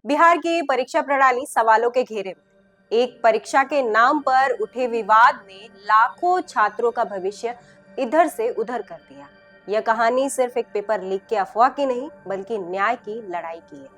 बिहार की परीक्षा प्रणाली सवालों के घेरे में। एक परीक्षा के नाम पर उठे विवाद ने लाखों छात्रों का भविष्य इधर से उधर कर दिया। यह कहानी सिर्फ एक पेपर लीक के अफवाह की नहीं, बल्कि न्याय की लड़ाई की है।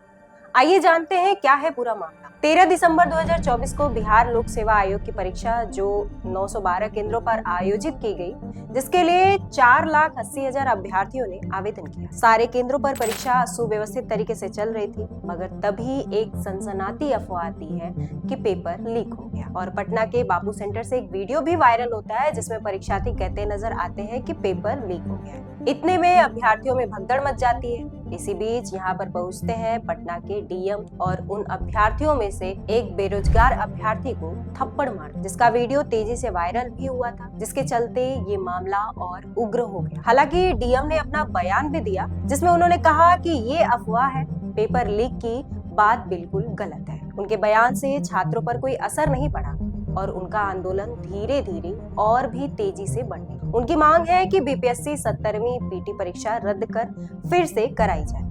आइए जानते हैं क्या है पूरा मामला। 13 दिसंबर 2024 को बिहार लोक सेवा आयोग की परीक्षा जो 912 केंद्रों पर आयोजित की गई, जिसके लिए 4,80,000 अभ्यर्थियों ने आवेदन किया। सारे केंद्रों पर परीक्षा सुव्यवस्थित तरीके से चल रही थी, मगर तभी एक सनसनाती अफवाह आती है कि पेपर लीक हो गया। और पटना के बापू सेंटर से एक वीडियो भी वायरल होता है, जिसमें परीक्षार्थी कहते नजर आते हैं कि पेपर लीक हो गया है। इतने में अभ्यर्थियों में भगदड़ मच जाती है। इसी बीच यहाँ पर पहुंचते हैं पटना के डीएम और उन अभ्यर्थियों में से एक बेरोजगार अभ्यर्थी को थप्पड़ मार, जिसका वीडियो तेजी से वायरल भी हुआ था, जिसके चलते ये मामला और उग्र हो गया। हालांकि डीएम ने अपना बयान भी दिया, जिसमें उन्होंने कहा कि ये अफवाह है, पेपर लीक की बात बिल्कुल गलत है। उनके बयान से छात्रों पर कोई असर नहीं पड़ा और उनका आंदोलन धीरे धीरे और भी तेजी से बढ़ने। उनकी मांग है कि बीपीएससी 70वीं पीटी परीक्षा रद्द कर फिर से कराई जाए।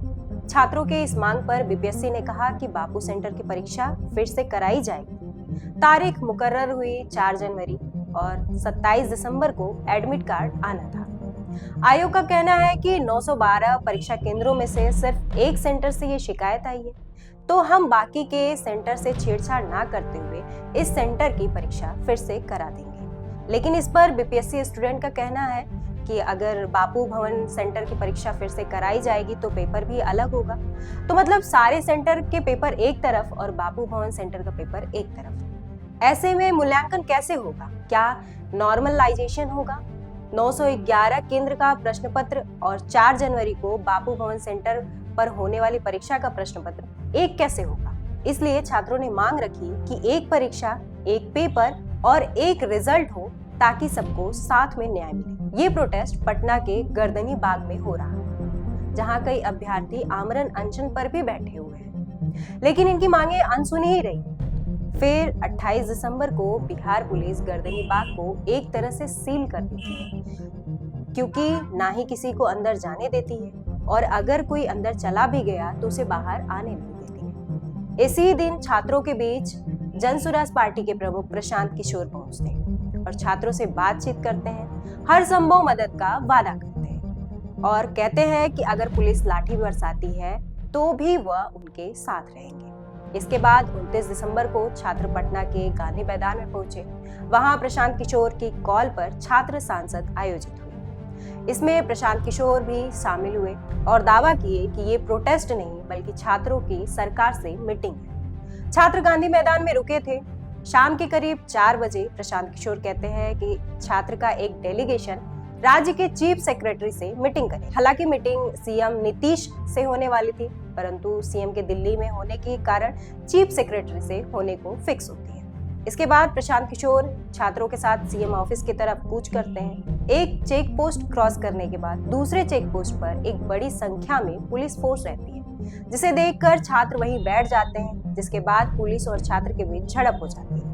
छात्रों के इस मांग पर बीपीएससी ने कहा कि बापू सेंटर की परीक्षा फिर से कराई जाएगी। तारीख मुकर्रर हुई 4 जनवरी और 27 दिसंबर को एडमिट कार्ड आना था। आयोग का कहना है कि 912 परीक्षा केंद्रों में से सिर्फ एक सेंटर से ये शिकायत आई है, तो हम बाकी के सेंटर से छेड़छाड़ ना करते हुए इस सेंटर की परीक्षा फिर से करा देंगे। लेकिन इस पर बीपीएससी स्टूडेंट का कहना है कि अगर बापू भवन सेंटर की परीक्षा फिर से कराई जाएगी तो पेपर भी अलग होगा। तो मतलब सारे सेंटर के पेपर एक तरफ और बापू भवन सेंटर का पेपर एक तरफ। ऐसे में मूल्यांकन कैसे होगा? क्या नॉर्मलाइजेशन होगा? 911 केंद्र का प्रश्न पत्र और 4 जनवरी को बापू भवन सेंटर पर होने वाली परीक्षा का प्रश्न पत्र एक कैसे होगा? इसलिए छात्रों ने मांग रखी कि एक परीक्षा, एक पेपर और एक रिजल्ट हो, ताकि सबको साथ में न्याय मिले। ये प्रोटेस्ट पटना के गर्दनी बाग में हो रहा है, जहां कई अभ्यर्थी आमरण अनशन पर भी बैठे हुए हैं, लेकिन इनकी मांगे अनसुनी ही रही। फिर 28 दिसंबर को बिहार पुलिस गर्दनी बाग को एक तरह से सील कर देती है, क्योंकि ना ही किसी को अंदर जाने देती है और अगर कोई अंदर चला भी गया तो उसे बाहर आने नहीं देती है। इसी दिन छात्रों के बीच जनसुराज पार्टी के प्रमुख प्रशांत किशोर पहुंचते हैं और छात्रों से बातचीत करते हैं, हर संभव मदद का वादा करते हैं और कहते हैं कि अगर पुलिस लाठी बरसाती है तो भी वह उनके साथ रहेंगे। इसके बाद 29 दिसंबर को छात्र पटना के गांधी मैदान में पहुंचे। वहां प्रशांत किशोर की कॉल पर छात्र सांसद आयोजित हुई। इसमें प्रशांत किशोर भी शामिल हुए और दावा किए कि ये प्रोटेस्ट नहीं, बल्कि छात्रों की सरकार से मीटिंग है। छात्र गांधी मैदान में रुके थे। शाम के करीब 4 बजे प्रशांत किशोर कहते हैं कि छात्र का एक डेलीगेशन राज्य के चीफ सेक्रेटरी से मीटिंग करे। हालांकि मीटिंग सीएम नीतीश से होने वाली थी, परंतु सीएम के दिल्ली में होने के कारण चीफ सेक्रेटरी से होने को फिक्स होती है। इसके बाद प्रशांत किशोर छात्रों के साथ सीएम ऑफिस की तरफ कूच करते हैं। एक चेक पोस्ट क्रॉस करने के बाद दूसरे चेक पोस्ट पर एक बड़ी संख्या में पुलिस फोर्स रहती है, जिसे देखकर छात्र वहीं बैठ जाते हैं, जिसके बाद पुलिस और छात्र के बीच झड़प हो जाती है।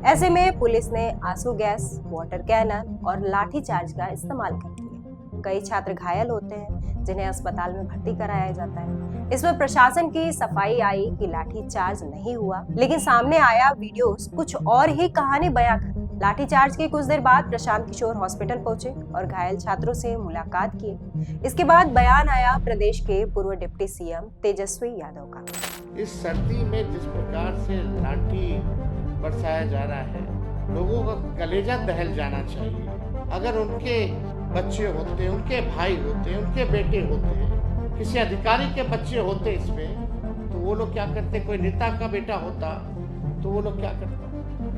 ऐसे में पुलिस ने आंसू गैस, वाटर कैनन और लाठी चार्ज का इस्तेमाल कर दिया। कई छात्र घायल होते हैं, जिन्हें अस्पताल में भर्ती कराया जाता है। इसमें प्रशासन की सफाई आई कि लाठी चार्ज नहीं हुआ, लेकिन सामने आया वीडियोस कुछ और ही कहानी बयां कर। लाठीचार्ज के कुछ देर बाद प्रशांत किशोर हॉस्पिटल पहुंचे और घायल छात्रों से मुलाकात की। इसके बाद बयान आया प्रदेश के पूर्व डिप्टी सीएम तेजस्वी यादव का। इस सर्दी में जिस प्रकार से लाठी बरसाया जा रहा है, लोगों का कलेजा दहल जाना चाहिए। अगर उनके बच्चे होते, उनके भाई होते, उनके बेटे होते, किसी अधिकारी के बच्चे होते इसमें, तो वो लोग क्या करते? कोई नेता का बेटा होता तो वो लोग क्या करते?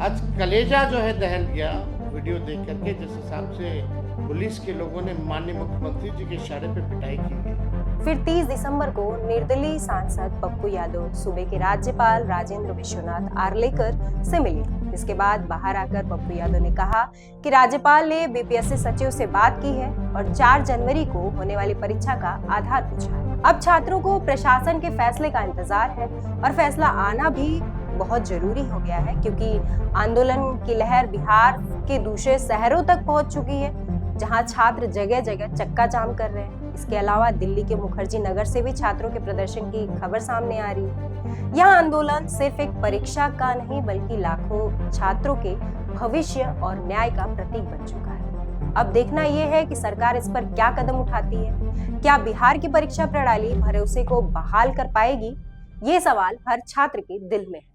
आज कलेजा जो है दहल गया वीडियो देख करके, जिस हिसाब से पुलिस के लोगों ने माननीय मुख्यमंत्री जी के इशारे पे पिटाई की गई। फिर 30 दिसंबर को निर्दलीय सांसद पप्पू यादव सूबे के राज्यपाल राजेंद्र विश्वनाथ आर्लेकर से मिले। इसके बाद बाहर आकर पप्पू यादव ने कहा कि राज्यपाल ने बीपीएससी सचिव से बात की है और 4 जनवरी को होने वाली परीक्षा का आधार पूछा है। अब छात्रों को प्रशासन के फैसले का इंतजार है और फैसला आना भी बहुत जरूरी हो गया है, क्योंकि आंदोलन की लहर बिहार के दूसरे शहरों तक पहुंच चुकी है, जहां छात्र जगह जगह चक्का जाम कर रहे हैं। इसके अलावा दिल्ली के मुखर्जी नगर से भी छात्रों के प्रदर्शन की खबर सामने आ रही है। यह आंदोलन सिर्फ एक परीक्षा का नहीं बल्कि लाखों छात्रों के भविष्य और न्याय का प्रतीक बन चुका है। अब देखना यह है कि सरकार इस पर क्या कदम उठाती है। क्या बिहार की परीक्षा प्रणाली भरोसे को बहाल कर पाएगी? ये सवाल हर छात्र के दिल में है।